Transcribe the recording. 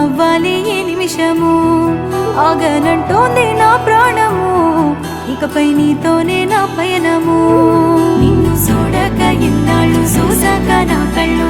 అవ్వాలి ఈ నిమిషము, ఆగనంటోంది నా ప్రాణము, ఇకపై నీతోనే నా పయనము. నిన్ను చూడక ఎన్నాళ్ళు చూసాక నా కళ్ళు